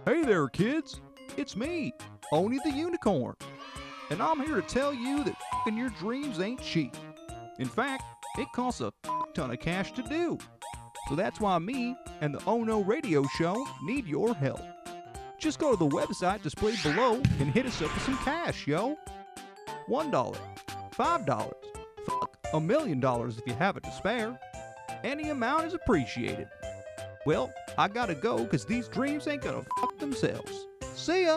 Hey there, kids. It's me, Oni the Unicorn. And I'm here to tell you that f***ing your dreams ain't cheap. In fact, it costs a ton of cash to do. So that's why me and the Oh No Radio Show need your help. Just go to the website displayed below and hit us up with some cash, yo. $1, $5, $1 million if you have it to spare. Any amount is appreciated. Well, I gotta go because these dreams ain't gonna fuck themselves. See ya!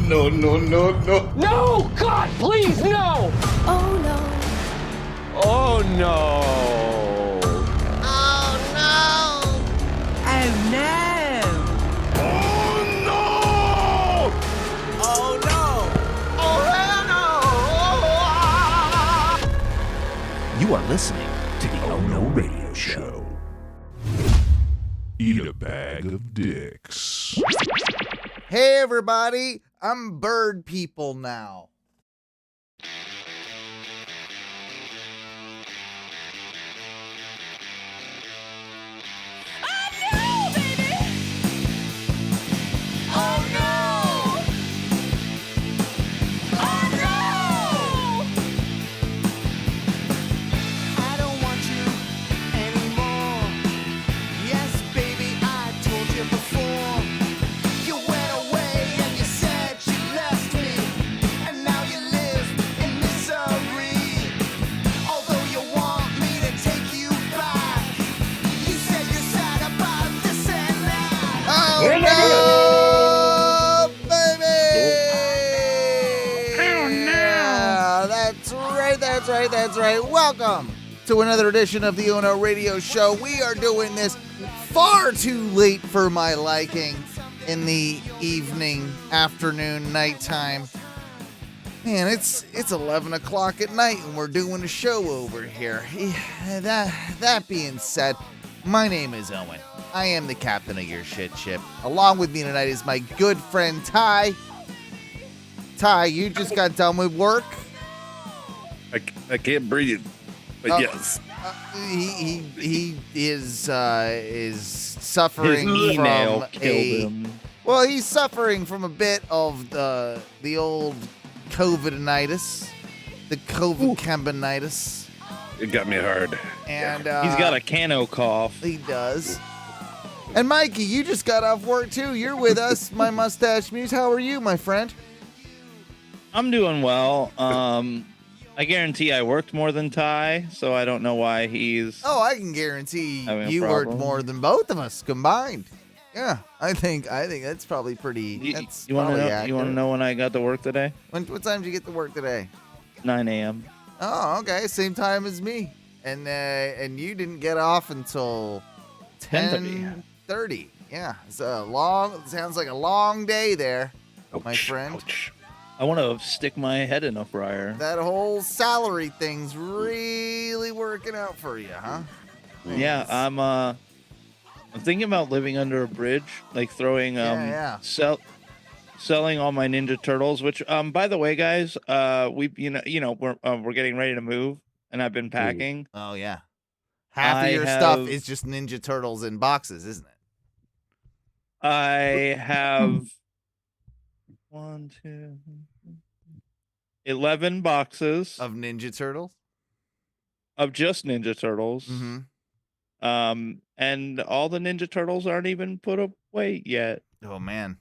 No. No! God, please, no! Oh no. Oh no! Oh no. Oh no! Oh no. Oh hell no. You are listening to the Oh No Radio Show. Eat a bag of dicks. Hey everybody, I'm Bird People now. Oh, baby! Oh, no! That's right. Welcome to another edition of the Ono Radio Show. We are doing this far too late for my liking in the evening, afternoon, nighttime. Man, it's 11 o'clock at night and we're doing a show over here. That being said, my name is Owen. I am the captain of your shit ship. Along with me tonight is my good friend Ty. Ty, you just got done with work. I can't breathe, but yes. He is suffering His email from killed him. Well, he's suffering from a bit of the old COVID-itis, the COVID-cambinitis. It got me hard. And he's got a cano cough. He does. And Mikey, you just got off work too. You're with us, my mustache muse. How are you, my friend? I'm doing well. I guarantee I worked more than Ty, so I don't know why he's. Oh, I can guarantee having a you problem. worked more than both of us combined. Yeah, I think that's probably pretty. That's You want to probably know? accurate. You want to know when I got to work today? What time did you get to work today? 9 a.m. Oh, okay, same time as me. And you didn't get off until 10:30. Yeah, it's a long. Sounds like a long day there, my friend. Ouch. I want to stick my head in a fryer. That whole salary thing's really working out for you, huh? Yeah, I'm thinking about living under a bridge, like throwing selling all my Ninja Turtles. Which by the way, guys, we're getting ready to move, and I've been packing. Oh yeah, half of your stuff is just Ninja Turtles in boxes, isn't it? I have 11 boxes of Ninja Turtles, of just Ninja Turtles. Mm-hmm. And all the Ninja Turtles aren't even put away yet. Oh man,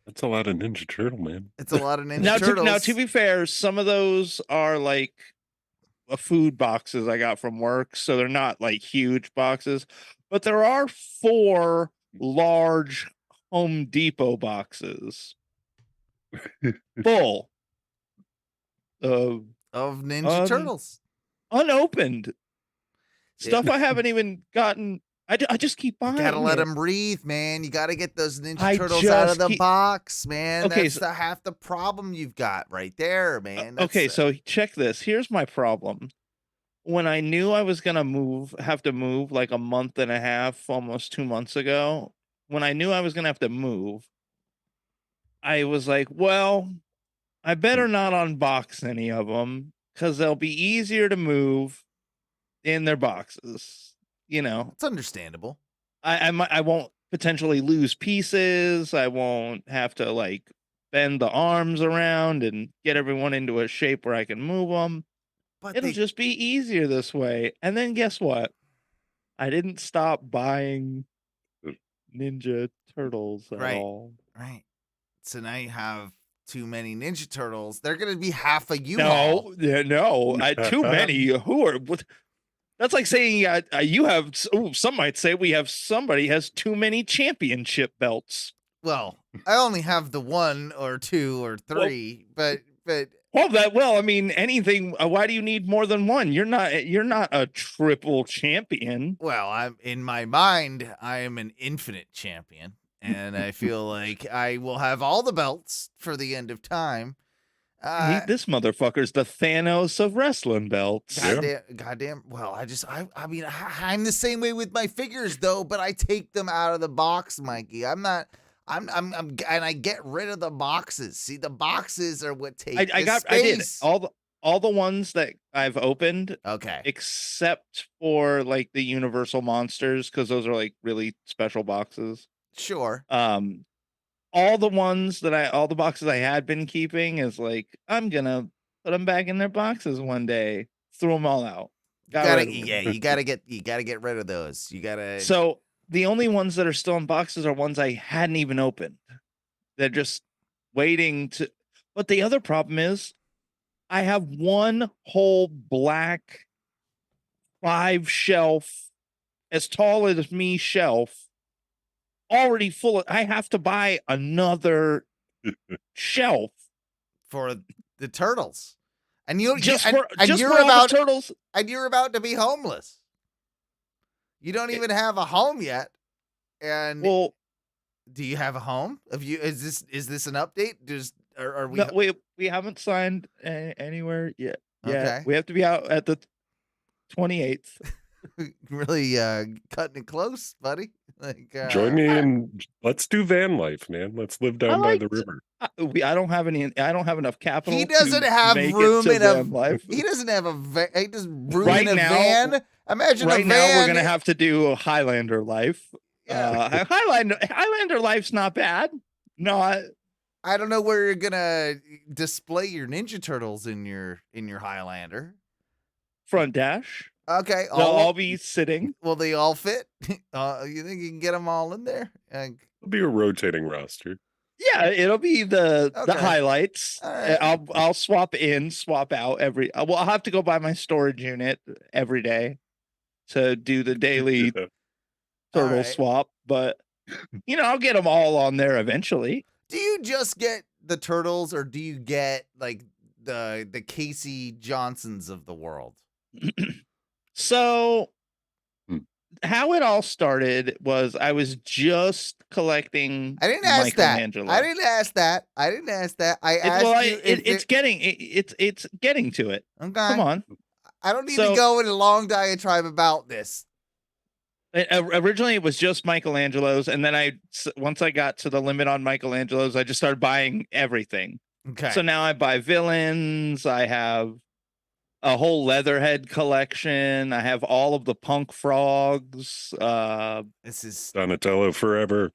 That's a lot of Ninja Turtle, man. it's a lot of Ninja Turtles. Now, to be fair, some of those are like food boxes I got from work, so they're not like huge boxes, but there are 4 large Home Depot boxes full of Ninja Turtles, unopened stuff. I haven't even gotten. I just keep buying. You gotta let it. them breathe, man. You gotta get those Ninja Turtles out of the box, man. Okay, That's half the problem you've got right there, man. Okay, so check this. Here's my problem. When I knew I was gonna have to move like a month and a half, almost 2 months ago, when I knew I was gonna have to move, I was like, well, I better not unbox any of them because they'll be easier to move in their boxes. You know, It's understandable. I won't potentially lose pieces. I won't have to like bend the arms around and get everyone into a shape where I can move them. But It'll just be easier this way. And then guess what? I didn't stop buying Ninja Turtles at all. Right. So now you have too many Ninja Turtles. They're going to be half a U-Haul. No, too many. Who are? What? That's like saying you have. Some might say we have somebody has too many championship belts. Well, I only have the 1 or 2 or 3, but well, I mean, anything. Why do you need more than one? You're not a triple champion. Well, I'm in my mind, I am an infinite champion, and I feel like I will have all the belts for the end of time. This motherfucker's the Thanos of wrestling belts. Goddamn. Well, I mean, I'm the same way with my figures though, but I take them out of the box, Mikey. I'm and I get rid of the boxes. See, the boxes are what take I did all the ones that I've opened. Okay. Except for like the Universal Monsters, because those are like really special boxes. Sure. All the boxes I had been keeping is like, I'm gonna put them back in their boxes one day. Threw them all out. You gotta get rid of those. So the only ones that are still in boxes are ones I hadn't even opened. They're just waiting to. But the other problem is, I have one whole black 5-shelf, as tall as me shelf, already full of. I have to buy another shelf for the turtles, and you're turtles, and you're about to be homeless. You don't even have a home yet, and well, do you have a home? Is this an update? Are we? No, we haven't signed anywhere yet. Okay, we have to be out at the 28th. Really cutting it close, buddy. Like, join me and let's do van life, man. Let's live down by the river. I don't have enough capital. He doesn't have room in a life. He doesn't have a van. He does room in a van. Imagine right a van. Now we're gonna have to do a Highlander life. Yeah. Highlander life's not bad. Not. I don't know where you're gonna display your Ninja Turtles in your Highlander. Front dash. Okay, they'll all be sitting. Will they all fit? You think you can get them all in there? It'll be a rotating roster. Yeah, it'll be the highlights. Right. I'll swap in, swap out every. Well, I'll have to go buy my storage unit every day to do the daily turtle swap. But I'll get them all on there eventually. Do you just get the turtles, or do you get like the Casey Johnsons of the world? So how it all started was I was just collecting. I didn't ask that. I didn't ask that. I asked it's getting to it. Okay. Come on. I don't need to go in a long diatribe about this. Originally, it was just Michelangelo's, and then once I got to the limit on Michelangelo's, I just started buying everything. Okay. So now I buy villains. I have a whole Leatherhead collection. I have all of the Punk Frogs. This is Donatello forever.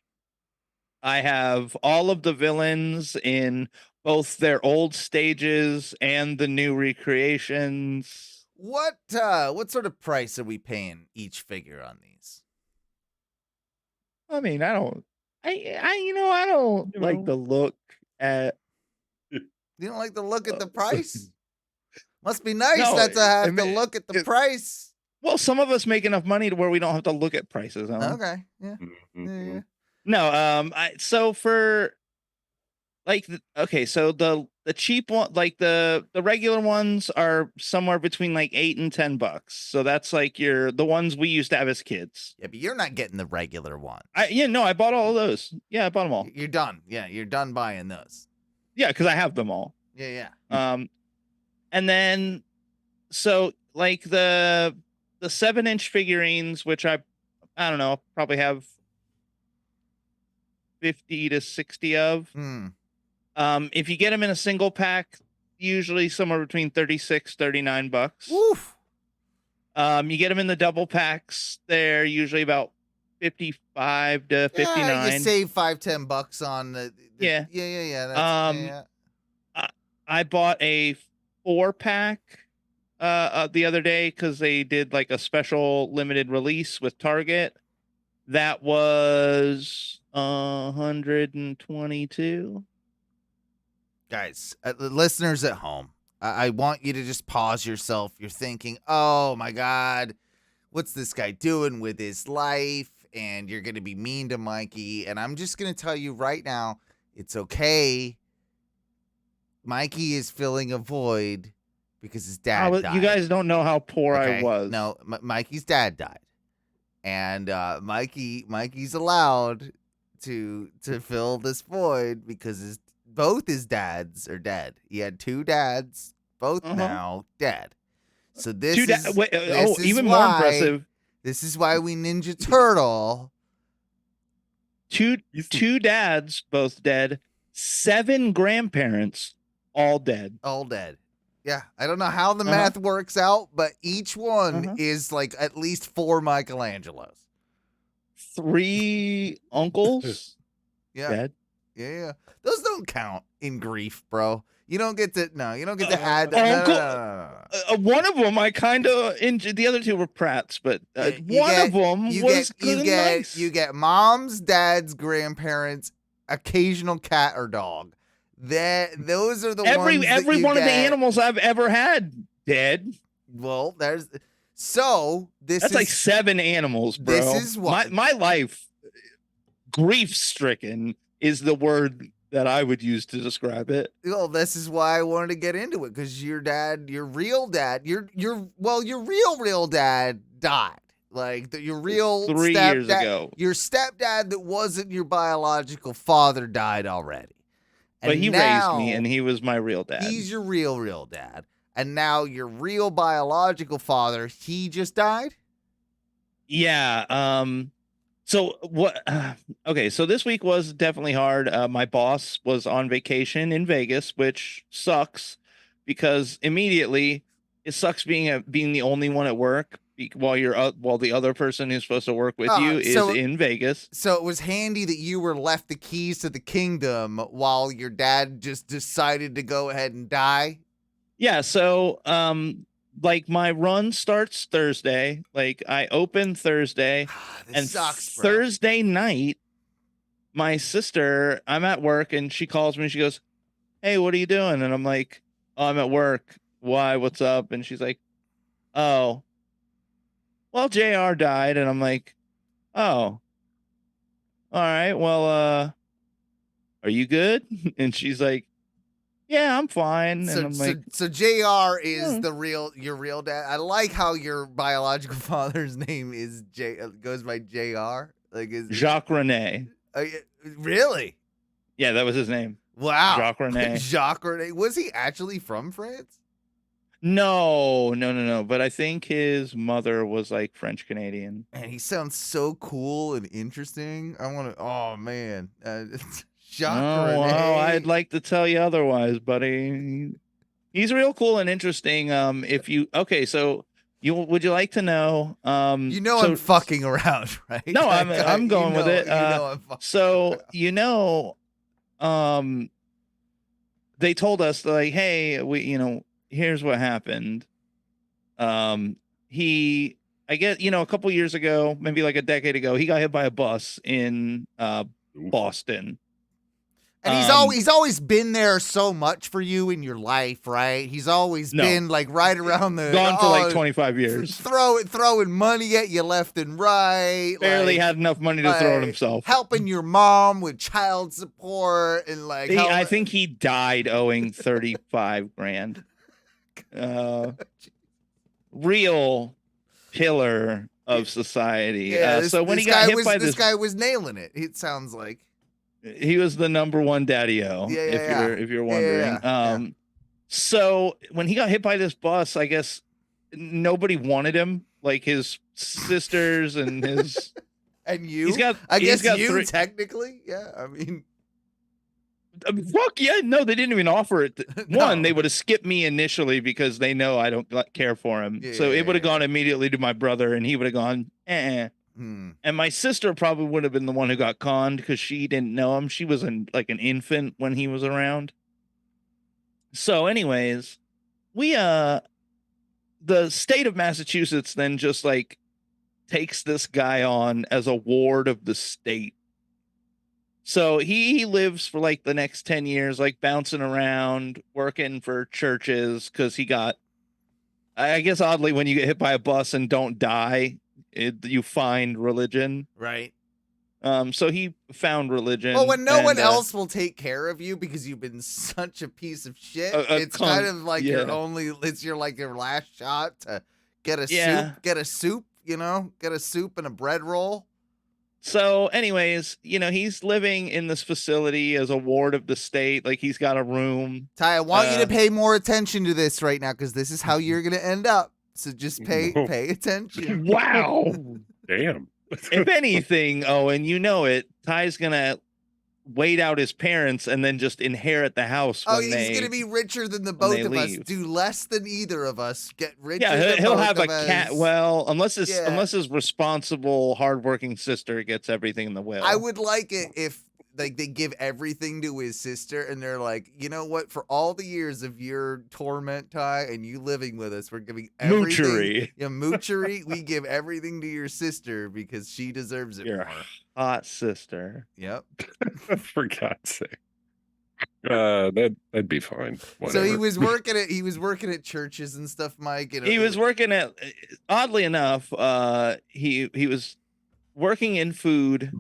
I have all of the villains in both their old stages and the new recreations. What sort of price are we paying each figure on these? I mean, I don't like the look at. You don't like the look at the price? Must be nice not to have to look at the price. Well, some of us make enough money to where we don't have to look at prices. Okay. Yeah. Mm-hmm. Yeah. No. So for like, so the cheap one, like the regular ones are somewhere between like $8 and $10. So that's like the ones we used to have as kids. Yeah, but you're not getting the regular ones. I bought all of those. Yeah, I bought them all. You're done. Yeah, you're done buying those. Yeah, because I have them all. Yeah. And then, so like the 7-inch figurines, which I don't know, probably have 50 to 60 of. If you get them in a single pack, usually somewhere between $36-$39. Woof. You get them in the double packs, they're usually about 55 to 59. Yeah, you save $5-10 on the Yeah. Yeah. That's, I bought a 4-pack the other day because they did like a special limited release with Target. That was 122. Guys, the listeners at home, I want you to just pause yourself. You're thinking, oh my God, what's this guy doing with his life? And you're going to be mean to Mikey. And I'm just going to tell you right now, it's okay. Mikey is filling a void because his dad died. You guys don't know how poor I was. No, Mikey's dad died. And Mikey's allowed to fill this void because both his dads are dead. He had 2 dads, both now dead. So this is even more impressive. This is why we Ninja Turtle. Two dads, both dead. 7 grandparents, all dead. All dead. Yeah, I don't know how the math works out, but each one is like at least 4 Michelangelos. 3 uncles dead. Yeah. Those don't count in grief, bro. You don't get to add uncle. No. One of them I kind of injured. The other 2 were Pratts, but one of them was nice. You get mom's, dad's, grandparents, occasional cat or dog. Those are the ones. Every one of the animals I've ever had dead. Well, that's like 7 animals, bro. This is what my life, grief stricken is the word that I would use to describe it. Well, this is why I wanted to get into it, because your real dad died. Like your real 3 years ago. Your stepdad that wasn't your biological father died already. But he raised me, and he was my real dad. He's your real dad. And now your real biological father, he just died? Yeah. So what? Okay, so this week was definitely hard. My boss was on vacation in Vegas, which sucks because immediately it sucks being the only one at work while the other person who's supposed to work with you is in Vegas. So it was handy that you were left the keys to the kingdom while your dad just decided to go ahead and die. Yeah. So like my run starts Thursday. Like I open Thursday, and sucks, bro. Thursday night, my sister, I'm at work, and she calls me. She goes, "Hey, what are you doing?" And I'm like, "Oh, I'm at work. Why? What's up?" And she's like, "Oh, well, JR died." And I'm like, "Oh, all right. Well, are you good?" And she's like, "Yeah, I'm fine." And I'm like, so JR is your real dad. I like how your biological father's name is goes by JR. Like Jacques Rene. Really? Yeah, that was his name. Wow. Jacques Rene. Jacques Rene. Was he actually from France? No. But I think his mother was like French Canadian. And he sounds so cool and interesting. I want to. Oh man, Jacques Rene. Well, I'd like to tell you otherwise, buddy. He's real cool and interesting. So would you like to know? I'm fucking around, right? No, I'm going with it. I'm They told us like, hey, here's what happened. I guess, a couple years ago, maybe like a decade ago, he got hit by a bus in Boston. And he's always been there so much for you in your life, right? He's always been like right around the gone for like 25 years. Throwing money at you left and right. Barely had enough money to throw at himself. Helping your mom with child support and like I think he died owing 35 grand. Real pillar of society. Yeah, so when he got hit by this guy was nailing it. It sounds like he was the number one daddy-o, if you're wondering. So when he got hit by this bus, I guess nobody wanted him, like his sisters and his and you. I guess you 3 technically, yeah. I mean, Fuck yeah, no, they didn't even offer it. One, No. they would have skipped me initially because they know I don't care for him. So it would have gone immediately to my brother, and he would have gone, eh. And my sister probably would have been the one who got conned because she didn't know him. She was like an infant when he was around. So, anyways, the state of Massachusetts then just like takes this guy on as a ward of the state. So he lives for like the next 10 years, like bouncing around, working for churches because he got, I guess, oddly, when you get hit by a bus and don't die, you find religion. Right. So he found religion. Well, when no one else will take care of you because you've been such a piece of shit, it's kind of like your last shot to get a soup, get a soup and a bread roll. So anyways, he's living in this facility as a ward of the state. Like he's got a room. Ty, I want you to pay more attention to this right now because this is how you're going to end up. So just pay attention. Wow. Damn. If anything, Owen, Ty's going to wait out his parents and then just inherit the house. He's going to be richer than the both of us. Do less than either of us. Get richer than he'll both have of a us. cat. Well, unless his responsible, hardworking sister gets everything in the will. I would like it if they give everything to his sister and they're like, you know what? For all the years of your torment, Ty, and you living with us, we're giving everything. Moochery. Yeah, moochery. We give everything to your sister because she deserves it more. Hot sister. Yep. For God's sake. That'd be fine. Whatever. So he was working at churches and stuff, Mike. He was working at, oddly enough, he was working in food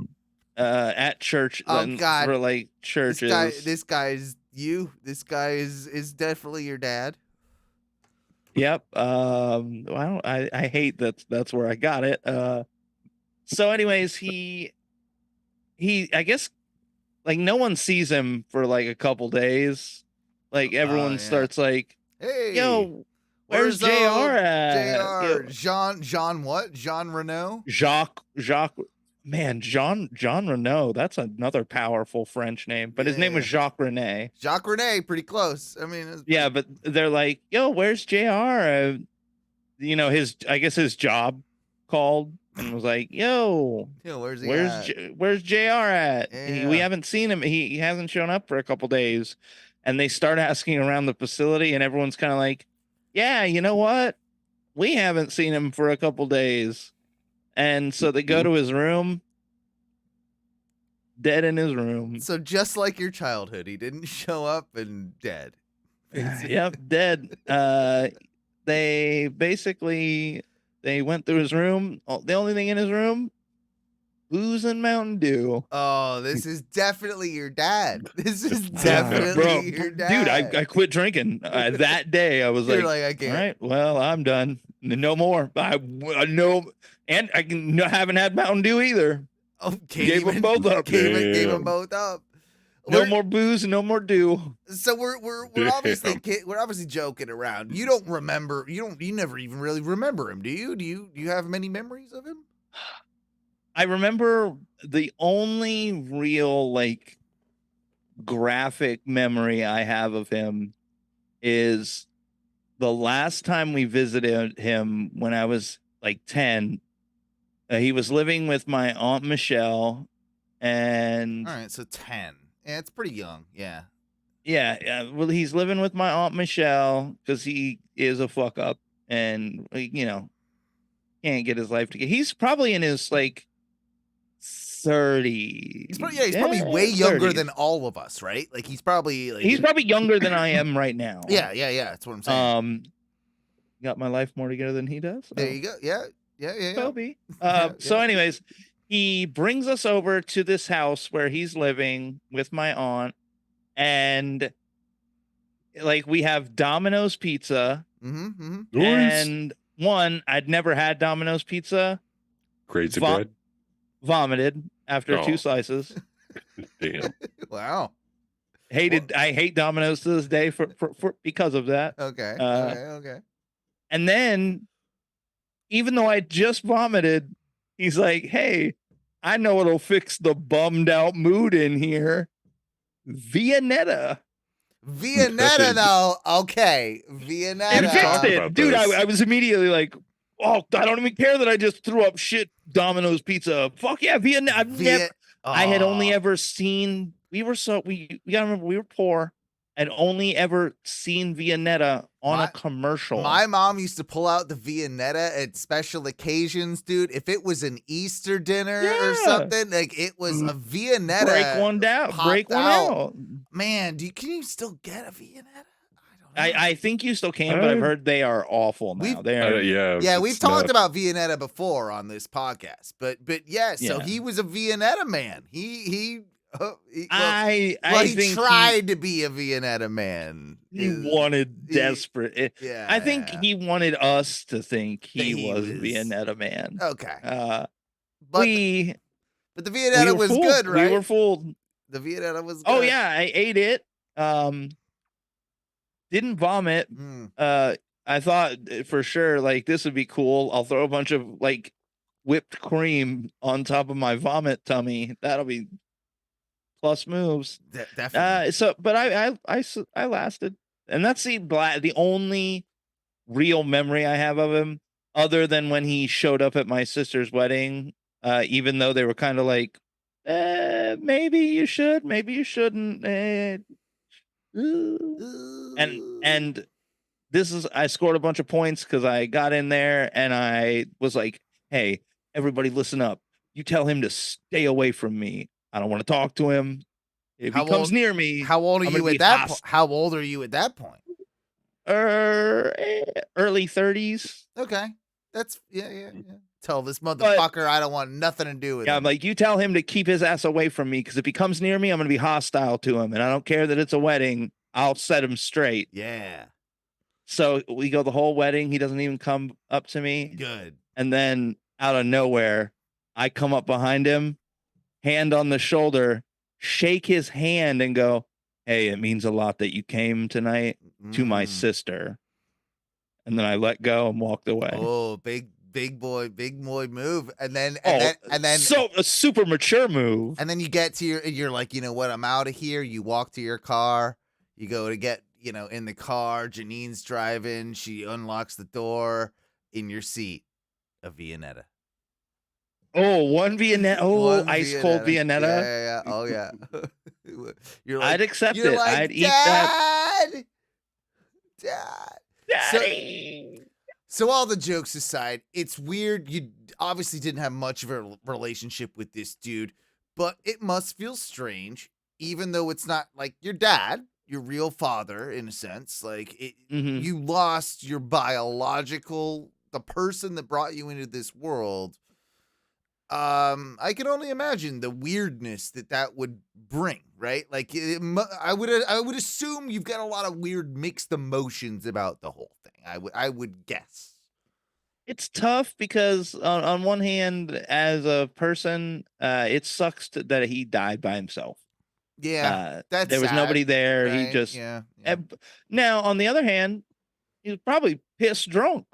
at church. Oh God. For like churches. This guy is you. This guy is definitely your dad. Yep. I hate that's where I got it. So anyways, he I guess like no one sees him for like a couple days. Like everyone starts like, hey, yo, where's JR at? Jean what? Jean Renault? Jacques. Man, Jean Renault. That's another powerful French name, but his name was Jacques Rene. Jacques Rene, pretty close. I mean, yeah, but they're like, yo, where's JR? His job called and was like, yo, where's JR at? Yeah. We haven't seen him. He hasn't shown up for a couple days. And they start asking around the facility, and everyone's kind of like, yeah, you know what? We haven't seen him for a couple days. And so they go to his room, dead in his room. So just like your childhood, he didn't show up and dead. Yep, dead. They went through his room. The only thing in his room, booze and Mountain Dew. Oh, this is definitely your dad. This is definitely your dad. Dude, I quit drinking that day. I was like, I can't. All right, well, I'm done. No more. And I haven't had Mountain Dew either. Oh, gave them both up. Gave them both up. No more booze, no more Dew. So we're obviously joking around. You don't remember. You never even really remember him, do you? Do you have many memories of him? I remember the only real like graphic memory I have of him is the last time we visited him when I was like 10. He was living with my Aunt Michelle, and all right, so 10. Yeah, it's pretty young. Yeah. Yeah. Well, he's living with my Aunt Michelle because he is a fuck up, and can't get his life together. He's probably in his like 30. He's probably way younger than all of us, right? Like he's probably younger than I am right now. Yeah. That's what I'm saying. Got my life more together than he does. There you go. Yeah. Toby. So anyways, he brings us over to this house where he's living with my aunt, and like we have Domino's pizza. And one, I'd never had Domino's pizza. Crazy bread. Vomited after 2 slices. Damn. Wow. I hate Domino's to this day for because of that. Okay. Okay. And then, even though I just vomited, he's like, hey, I know it'll fix the bummed out mood in here. Viennetta. Viennetta, though. Okay. And Viennetta. talked fixed it. about Dude, this. I was immediately like, oh, I don't even care that I just threw up shit Domino's pizza. Fuck yeah, Viennetta. I had only ever seen, we gotta remember, we were poor. I'd only ever seen Viennetta on a commercial. My mom used to pull out the Viennetta at special occasions, dude. If it was an Easter dinner or something, like it was a Viennetta. Break one down. Break one out. Man, can you still get a Viennetta? I think you still can, but I've heard they are awful now. They are. Yeah, we've talked about Viennetta before on this podcast, but yeah, so he was a Viennetta man. He I think tried to be a Viennetta man. He wanted desperate. I think he wanted us to think he was a Viennetta man. Okay. But the Viennetta was good, right? We were fooled. The Viennetta was good. Oh yeah, I ate it. Didn't vomit. I thought for sure like this would be cool. I'll throw a bunch of like whipped cream on top of my vomit tummy. That'll be plus moves. Definitely. But I lasted, and that's the only real memory I have of him, other than when he showed up at my sister's wedding. Even though they were kind of like, maybe you should, maybe you shouldn't. And this is, I scored a bunch of points because I got in there and I was like, hey, everybody listen up. You tell him to stay away from me. I don't want to talk to him. If he comes near me, how old are you at that point? How old are you at that point? Early 30s. Okay. That's yeah. Tell this motherfucker I don't want nothing to do with him. Yeah, I'm like, you tell him to keep his ass away from me, because if he comes near me, I'm going to be hostile to him. And I don't care that it's a wedding. I'll set him straight. Yeah. So we go the whole wedding. He doesn't even come up to me. Good. And then out of nowhere, I come up behind him, hand on the shoulder, shake his hand and go, hey, it means a lot that you came tonight to my sister. And then I let go and walked away. Oh, big boy move. And then so a super mature move. And then you get to you're like, you know what, I'm out of here. You walk to your car, you go to get, in the car, Janine's driving, she unlocks the door, in your seat, a Viennetta. Oh, one Viennetta. Oh, ice cold Viennetta. Yeah. Oh yeah. You're like, I'd accept it. Like, I'd eat that. Dad. Daddy. So all the jokes aside, it's weird. You obviously didn't have much of a relationship with this dude, but it must feel strange, even though it's not like your dad, your real father, in a sense. Like you lost your the person that brought you into this world. I can only imagine the weirdness that would bring, right? Like I would assume you've got a lot of weird mixed emotions about the whole thing. I would guess. It's tough because on one hand, as a person, it sucks that he died by himself. Yeah, that's there was sad, nobody there. right? He just yeah. Now, on the other hand, he was probably pissed drunk.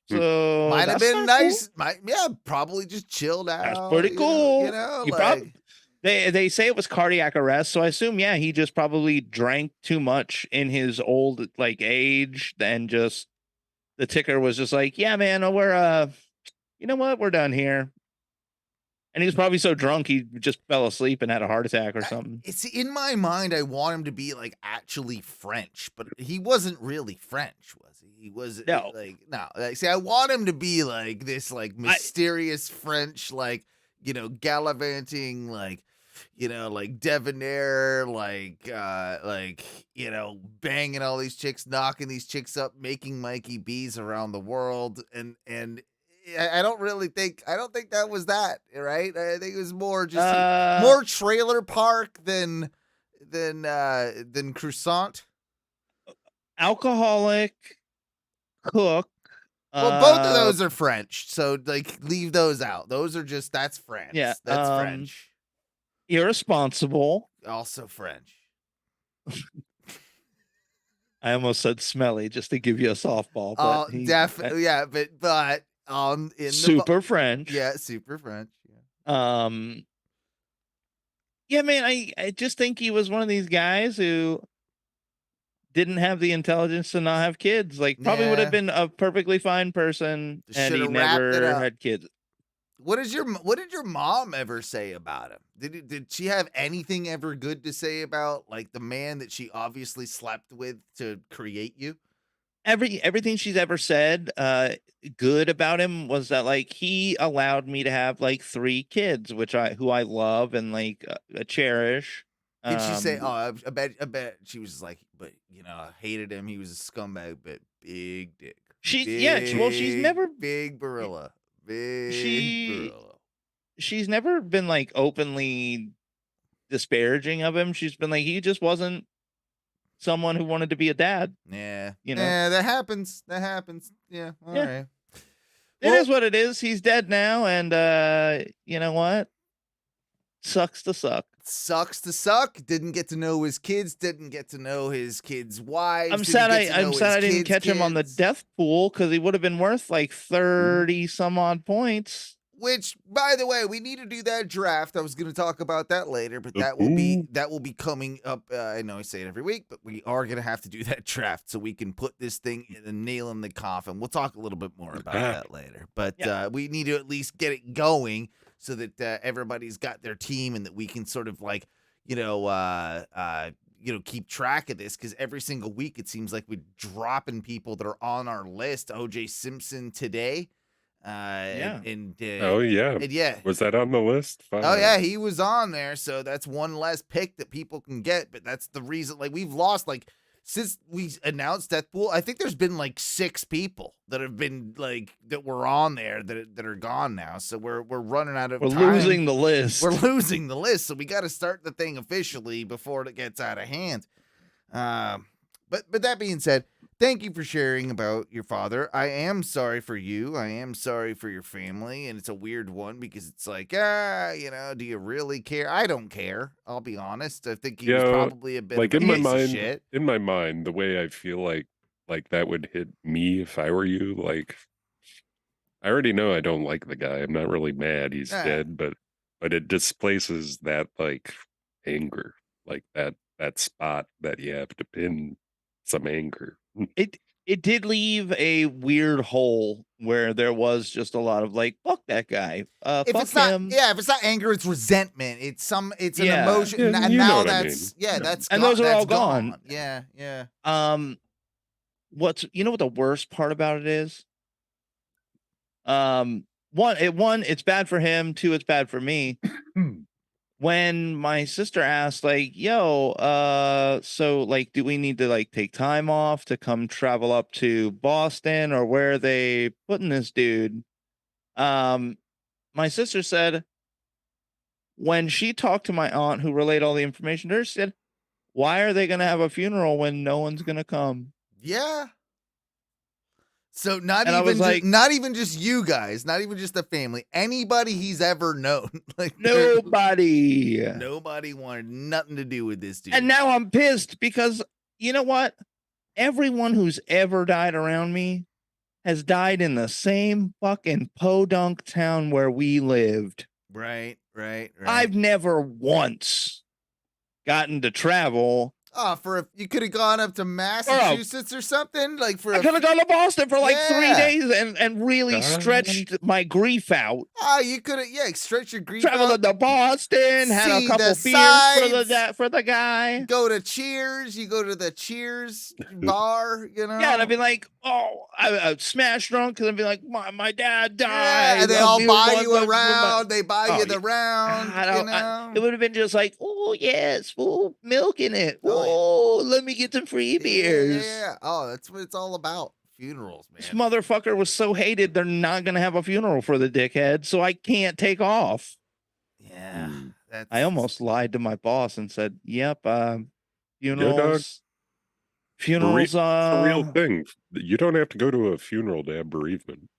So might have been nice. Cool. Probably just chilled out. That's pretty cool. Like... They say it was cardiac arrest, so I assume he just probably drank too much in his old age, and just the ticker was just like, yeah, man, we're you know what, we're done here. And he was probably so drunk he just fell asleep and had a heart attack or something. It's in my mind. I want him to be actually French, but he wasn't really French, was he? He was no. See, I want him to be like this, mysterious French, gallivanting, debonair, banging all these chicks, knocking these chicks up, making Mikey B's around the world, and. I don't think that was that, right? I think it was more just more trailer park than croissant. Alcoholic, cook. Well, both of those are French, so leave those out. Those are that's France. Yeah, that's French. Irresponsible, also French. I almost said smelly just to give you a softball. Oh, definitely, yeah, but. In super French. Yeah, super French. Yeah. Yeah, man, I just think he was one of these guys who didn't have the intelligence to not have kids. Like, probably would have Yeah. been a perfectly fine person, and Should he have wrapped it never up. had kids. What did your mom ever say about him? Did she have anything ever good to say about like the man that she obviously slept with to create you? Everything she's ever said good about him was that like he allowed me to have like 3 kids, which I love and like cherish. Did she say, "Oh, I bet she was like, but I hated him. He was a scumbag, but big dick, well, she's never big gorilla, big she gorilla." she's never been like openly disparaging of him. She's been like, he just wasn't someone who wanted to be a dad. Yeah, You know? yeah, that happens. That happens. Yeah, all Yeah. right. It is what it is. He's dead now, and you know what? Sucks to suck. Sucks to suck. Didn't get to know his kids. Didn't get to know his kids' wives. I'm sad I didn't catch him on the kids. death pool because he would have been worth like 30 some odd points. Which, by the way, we need to do that draft. I was going to talk about that later, but that will be coming up. I know I say it every week, but we are going to have to do that draft so we can put this thing in the nail in the coffin. We'll talk a little bit more about that later, but we need to at least get it going so that everybody's got their team and that we can sort of like, keep track of this, because every single week it seems like we're dropping people that are on our list. O.J. Simpson today. And was that on the list? Fine. Oh yeah, he was on there, so that's one less pick that people can get. But that's the reason, like, we've lost, like, since we announced Deathpool, I think there's been like 6 people that have been like that were on there that are gone now. So we're running out of time. We're losing the list. We're losing the list, so we got to start the thing officially before it gets out of hand. But that being said, thank you for sharing about your father. I am sorry for you. I am sorry for your family. And it's a weird one because it's like, do you really care? I don't care. I'll be honest. I think he was probably a bit like of a in my piece mind. of shit. In my mind, the way I feel like that would hit me if I were you. Like, I already know I don't like the guy. I'm not really mad he's dead, but it displaces that like anger, like that spot that you have to pin some anger. It did leave a weird hole where there was just a lot of like, fuck that guy. If Fuck it's not, him. if it's not anger, it's resentment. It's an emotion. Yeah, and you know now what I that's mean. that's And gone, those are that's all gone. Yeah. What the worst part about it is? One, it's bad for him. 2, it's bad for me. When my sister asked, like, yo, so like, do we need to like take time off to come travel up to Boston, or where are they putting this dude? My sister said, when she talked to my aunt who relayed all the information to her, she said, why are they going to have a funeral when no one's going to come? Yeah. So not even just you guys, not even just the family, anybody he's ever known. Like nobody wanted nothing to do with this dude. And now I'm pissed because you know what? Everyone who's ever died around me has died in the same fucking podunk town where we lived. Right. I've never once gotten to travel. You could have gone up to Massachusetts or something. Like I could have gone to Boston for like 3 days and really stretched my grief out. You could have stretched your grief Traveled out. to Boston, had a couple beers for the guy. Go to Cheers. You go to the Cheers bar, Yeah, and I'd be like, I'd smash drunk because I'd be like, my dad died. Yeah, and they all buy you around. They buy you the round. It would have been just like, oh yes, milk in it. Oh, let me get some free beers. Yeah. Oh, that's what it's all about. Funerals, man. This motherfucker was so hated, they're not going to have a funeral for the dickhead, so I can't take off. Yeah. I almost lied to my boss and said, yep, funerals. Funerals, it's a real thing. You don't have to go to a funeral to have bereavement.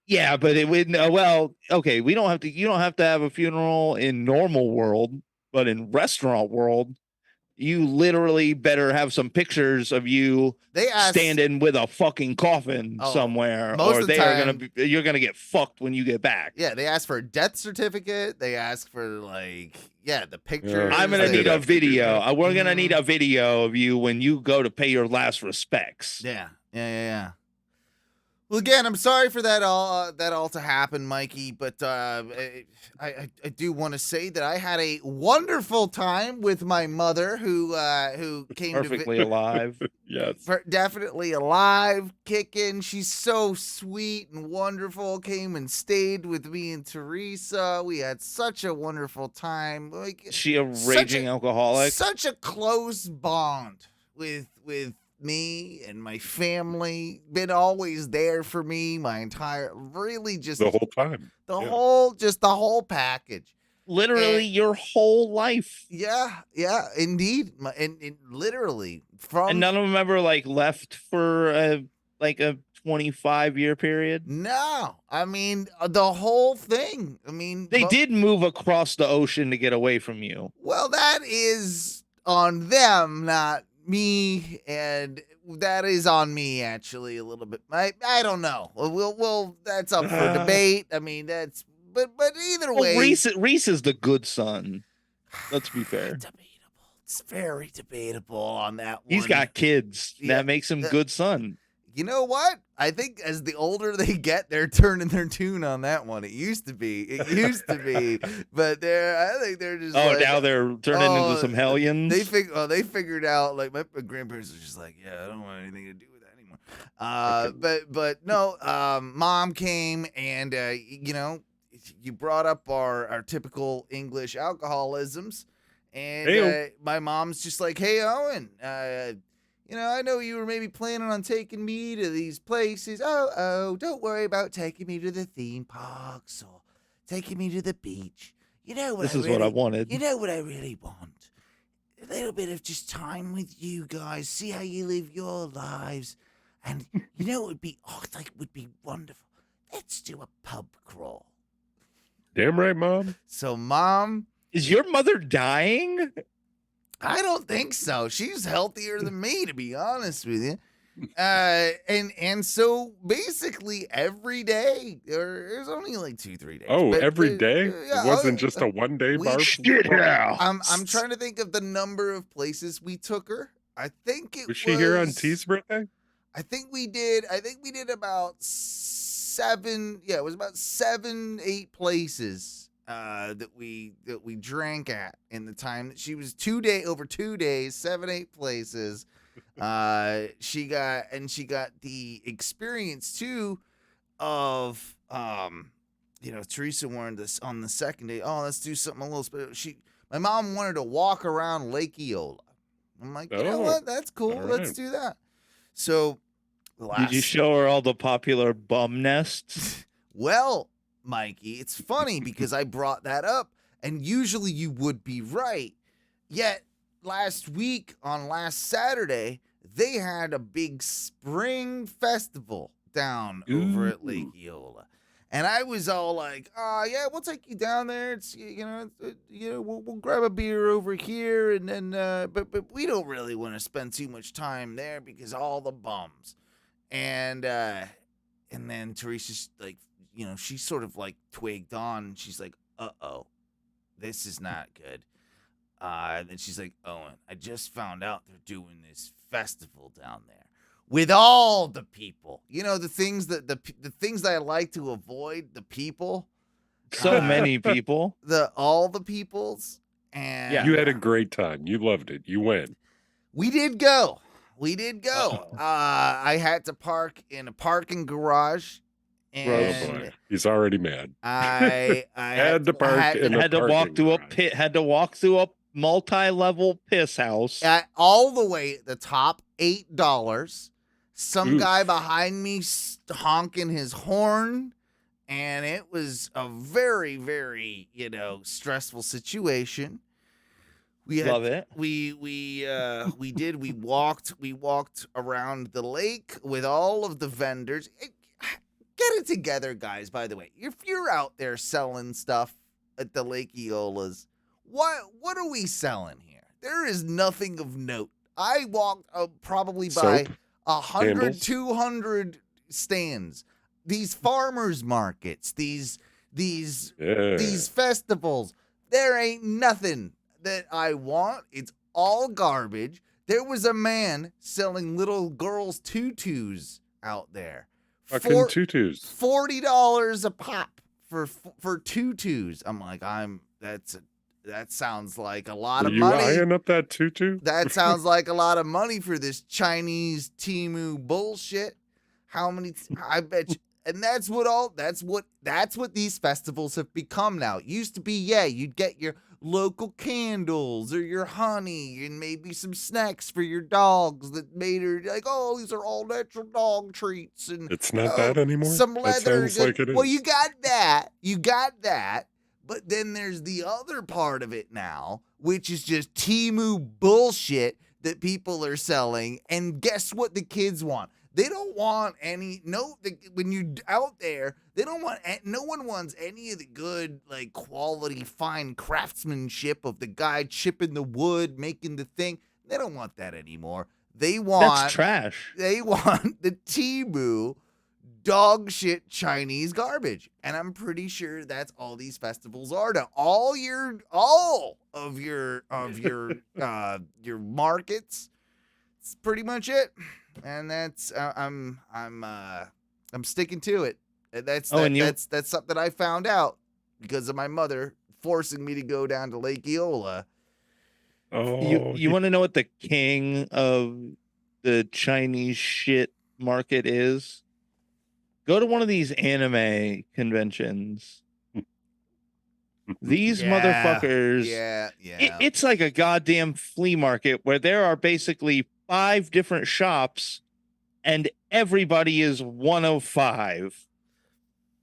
Yeah, but it would, okay, you don't have to have a funeral in normal world, but in restaurant world, you literally better have some pictures of you standing with a fucking coffin somewhere, or you're gonna get fucked when you get back. Yeah, they ask for a death certificate. They ask for the pictures. I'm gonna need a video. We're gonna need a video of you when you go to pay your last respects. Yeah. Well, again, I'm sorry for that all to happen, Mikey. But I do want to say that I had a wonderful time with my mother, who came perfectly alive. Yes, definitely alive, kicking. She's so sweet and wonderful. Came and stayed with me and Theresa. We had such a wonderful time. Is she a raging alcoholic? Such a close bond with me and my family. Been always there for me my entire, really just the whole time. The whole package. Literally your whole life. Yeah, indeed. And literally from. And none of them ever left for a 25-year period. No, I mean the whole thing. I mean, they did move across the ocean to get away from you. Well, that is on them, not me, and that is on me actually a little bit. I don't know. We'll that's up for debate. I mean, that's but either way, Reese is the good son. Let's be fair. Debatable. It's very debatable on that one. He's got kids. That makes him good son. You know what? I think as the older they get, they're turning their tune on that one. It used to be, but I think they're just. Oh, now they're turning into some hellions. They figured out. Like my grandparents are just like, yeah, I don't want anything to do with that anymore. But no, mom came and you brought up our typical English alcoholisms, and my mom's just like, hey, Owen. I know you were maybe planning on taking me to these places. Oh, don't worry about taking me to the theme parks or taking me to the beach. You know what? What I wanted. You know what I really want? A little bit of just time with you guys. See how you live your lives. And you know what would be wonderful? Let's do a pub crawl. Damn right, Mom. So, Mom. Is your mother dying? I don't think so. She's healthier than me, to be honest with you. And so basically every day, there's only 2-3 days. Oh, every day? It wasn't just a one-day bar. I'm trying to think of the number of places we took her. I think it was she here on T's birthday? I think we did about 7. Yeah, it was about 7-8 places. That we drank at in the time that she was over 2 days, 7-8 places. She got the experience too of Theresa wanted this on the second day. Oh, let's do something a little special. My mom wanted to walk around Lake Eola. I'm like, you know what? That's cool. Let's do that. So, did you show her all the popular bum nests? Well, Mikey, it's funny because I brought that up, and usually you would be right. Yet last Saturday, they had a big spring festival down over at Lake Eola. And I was all like, yeah, we'll take you down there. It's we'll grab a beer over here, and then but we don't really want to spend too much time there because all the bums. And then Teresa's like, she sort of twigged on, and she's like, uh-oh, this is not good. And then she's like, Owen, I just found out they're doing this festival down there with all the people. The things that the things that I like to avoid, the people. So many people. All the peoples. And you had a great time. You loved it. You went. We did go. I had to park in a parking garage. And boy. He's already mad. I had to park had to walk through a pit. Had to walk through a multi-level piss house. All the way at the top, $8. Some guy behind me honking his horn, and it was a very, very stressful situation. Love it. We walked around the lake with all of the vendors. Get it together, guys, by the way. If you're out there selling stuff at the Lake Eolas, what are we selling here? there is nothing of note. I walked probably by Soap? 100, Candles? 200 stands. These farmers markets, these festivals. There ain't nothing that I want. It's all garbage. There was a man selling little girls' tutus out there. Fucking tutus. $40 a pop for tutus. I'm like, that sounds like a lot of Are you money. eyeing up that tutu? That sounds like a lot of money for this Chinese Temu bullshit. How many? I bet you. And that's what these festivals have become now. It used to be, you'd get your local candles or your honey and maybe some snacks for your dogs that made her like, oh, these are all natural dog treats. And It's not that anymore? Some That leather. sounds like it is. Well, you got that. But then there's the other part of it now, which is just Temu bullshit that people are selling. And guess what the kids want? They don't want when you're out there, no one wants any of the good, like, quality, fine craftsmanship of the guy chipping the wood, making the thing. They don't want that anymore. That's trash. They want the Temu dog shit Chinese garbage. And I'm pretty sure that's all these festivals are now. All of your markets. It's pretty much it. And that's I'm sticking to it. That's something I found out because of my mother forcing me to go down to Lake Eola. Oh, You want to know what the king of the Chinese shit market is? Go to one of these anime conventions. These motherfuckers. Yeah. It's like a goddamn flea market where there are basically 5 different shops and everybody is 105.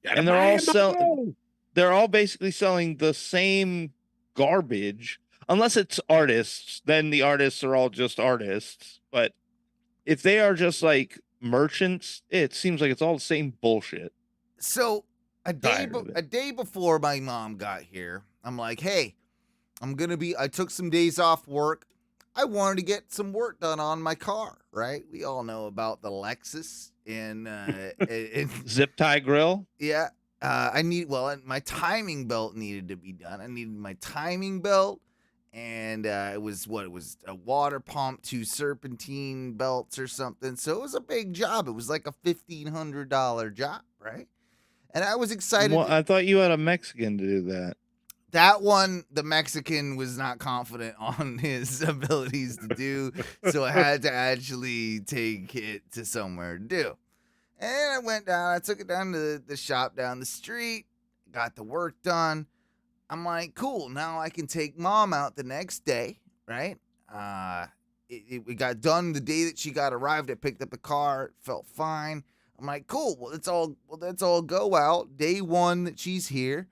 And they're all basically selling the same garbage. Unless it's artists, then the artists are all just artists. But if they are just like merchants, it seems like it's all the same bullshit. So a day before my mom got here, I'm like, hey, I took some days off work. I wanted to get some work done on my car, right? We all know about the Lexus in Zip tie grill. Yeah. My timing belt needed to be done. I needed my timing belt, and it was a water pump, 2 serpentine belts or something. So it was a big job. It was like a $1,500 job, right? And I was excited. Well, I thought you had a Mexican to do that. That one, the Mexican was not confident on his abilities to do, so I had to actually take it to somewhere to do. And I went down, I took it down to the shop down the street, got the work done. I'm like, cool, now I can take mom out the next day, right? We got done the day that she got arrived. I picked up the car, it felt fine. I'm like, cool, let's all go out. Day 1 that she's here.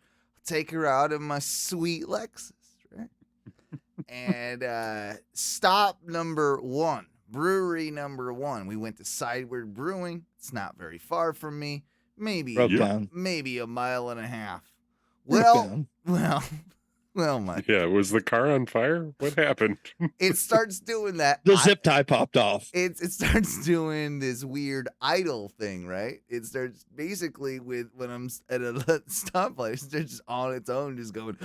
Take her out in my sweet Lexus, right? And stop number 1, brewery number 1. We went to Sideward Brewing. It's not very far from me. Maybe a mile and a half. Well, Mike. Yeah, was the car on fire? What happened? It starts doing that. The zip tie popped off. It starts doing this weird idle thing, right? It starts basically with when I'm at a stoplight, it starts just on its own, just going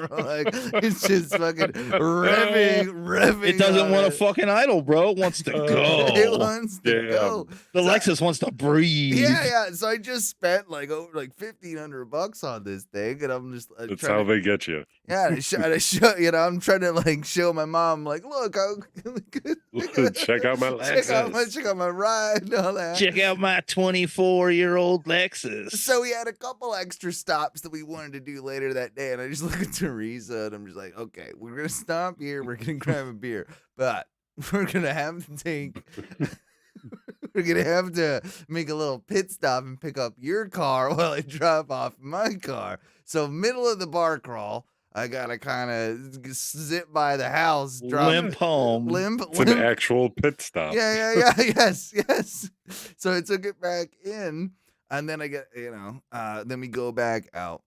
like it's just fucking revving. It doesn't want to fucking idle, bro. It wants to go. It wants to go. The Lexus wants to breathe. Yeah. So I just spent like over $1,500 on this thing, and I'm just that's how they get you. Yeah, I'm trying to like show my mom, like, look, check out my Lexus. Check out my ride and all that. Check out my 24-year-old Lexus. So we had a couple extra stops that we wanted to do later that day, and I just look at Theresa, and I'm just like, okay, we're gonna stop here, we're gonna grab a beer, but we're gonna have to take. We're going to have to make a little pit stop and pick up your car while I drop off my car. So middle of the bar crawl, I got to kind of zip by the house. Limp home. It's an actual pit stop. Yeah. Yes. So I took it back in, and then I get, then we go back out.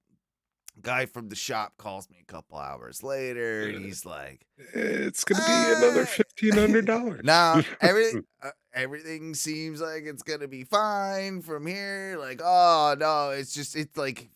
Guy from the shop calls me a couple hours later. He's like, it's gonna be another $1,500. Now everything seems like it's gonna be fine from here. Like, oh no, it's like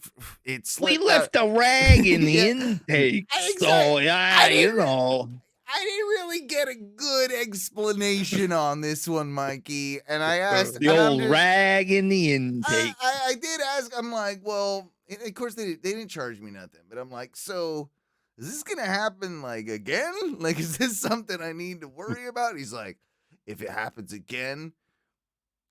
it's We left a rag in the intake, so yeah, you know. I didn't really get a good explanation on this one, Mikey. And I asked the old rag in the intake. I did ask. I'm like, well, of course they didn't charge me nothing, but I'm like, so is this gonna happen like again? Like, is this something I need to worry about? He's like, if it happens again,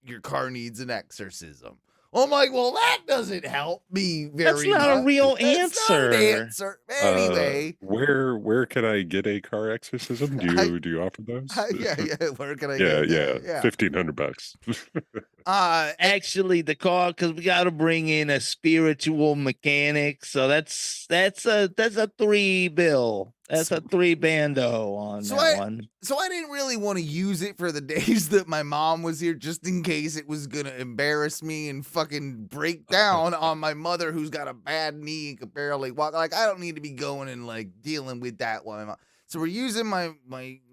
your car needs an exorcism. I'm like, well, that doesn't help me very much. That's not a real answer. Not an answer. Anyway, where can I get a car exorcism? Do you offer those? Yeah. Where can I yeah, get yeah, $1,500. Actually, the car, because we got to bring in a spiritual mechanic, so that's a $3 bill. That's a $3 bando on one. So I didn't really want to use it for the days that my mom was here, just in case it was gonna embarrass me and fucking break down on my mother, who's got a bad knee and can barely walk. Like, I don't need to be going and like dealing with that one. So we're using my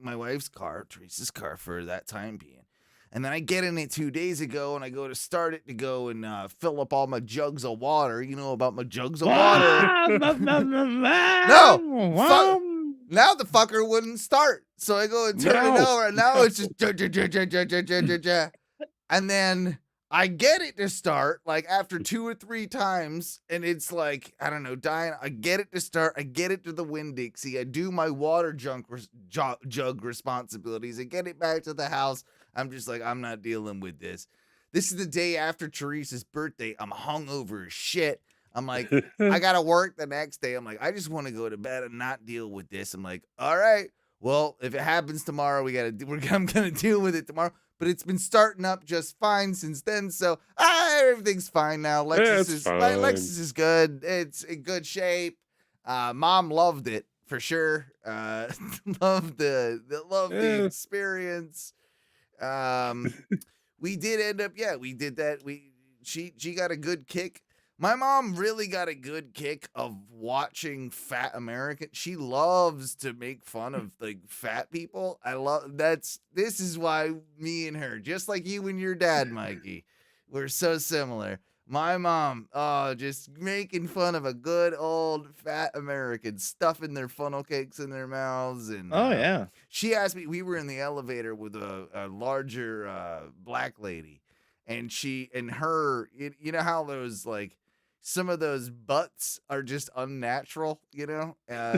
wife's car, Theresa's car, for that time being. And then I get in it 2 days ago, and I go to start it to go and fill up all my jugs of water. You know about my jugs of water? No. Now the fucker wouldn't start. So I go and turn it over, and now it's just and then I get it to start like after 2 or 3 times, and it's like, I don't know, dying. I get it to start. I get it to the Winn-Dixie. I do my water jug responsibilities. I get it back to the house. I'm just like, I'm not dealing with this. This is the day after Theresa's birthday. I'm hungover as shit. I'm like, I got to work the next day. I'm like, I just want to go to bed and not deal with this. I'm like, all right, well, if it happens tomorrow, I'm going to deal with it tomorrow. But it's been starting up just fine since then. So everything's fine now. Lexus is good. It's in good shape. Mom loved it for sure. Loved the experience. We did end up, we did that. She got a good kick. My mom really got a good kick of watching fat She loves to make fun of like fat people. This is why me and her, just like you and your dad, Mikey, we're so similar. My mom, just making fun of a good old fat American, stuffing their funnel cakes in their mouths. And she asked me, we were in the elevator with a larger black lady, and you know how those like, some of those butts are just unnatural, you know? How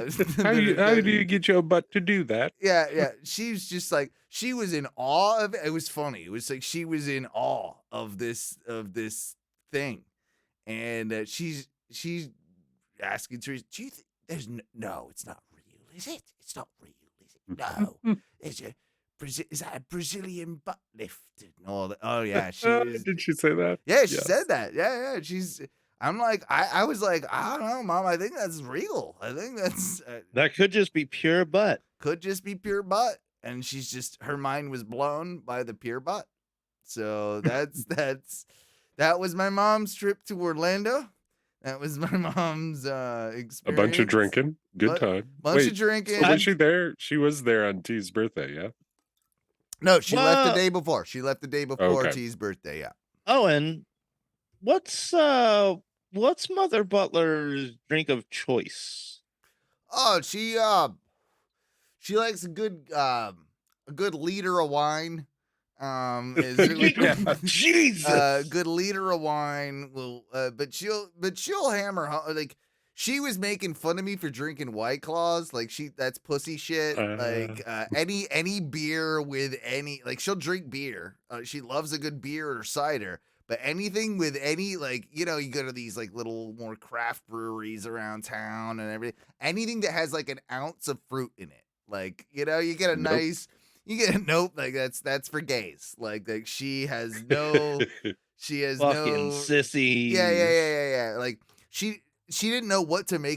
do you get your butt to do that? Yeah. She's just like, she was in awe of it. It was funny. It was like she was in awe of this thing. And she's asking Theresa, do you think no, it's not real, is it? It's not real, is it? No. Is that a Brazilian butt lift? Oh yeah. Did she say that? Yeah, she said that. Yeah. I'm like, I was like, I don't know, Mom. I think that's real. I think that's that could just be pure butt. Could just be pure butt, and her mind was blown by the pure butt. So that was my mom's trip to Orlando. That was my mom's experience. A bunch of drinking, good time. Bunch of drinking. So was she there? She was there on T's birthday, yeah. No, she left the day before. She left the day before T's birthday. Yeah. Owen, what's Mother Butler's drink of choice? Oh, she likes a good liter of wine. Jesus, good liter of wine will, but she'll hammer like. She was making fun of me for drinking White Claws, like that's pussy shit. Like any beer with any, like, she'll drink beer. She loves a good beer or cider. But anything with any, like, you know, you go to these like little more craft breweries around town and everything. Anything that has like an ounce of fruit in it, like, you know, you get a like that's for gays. Like she has fucking sissy. Yeah. Like she didn't know what to make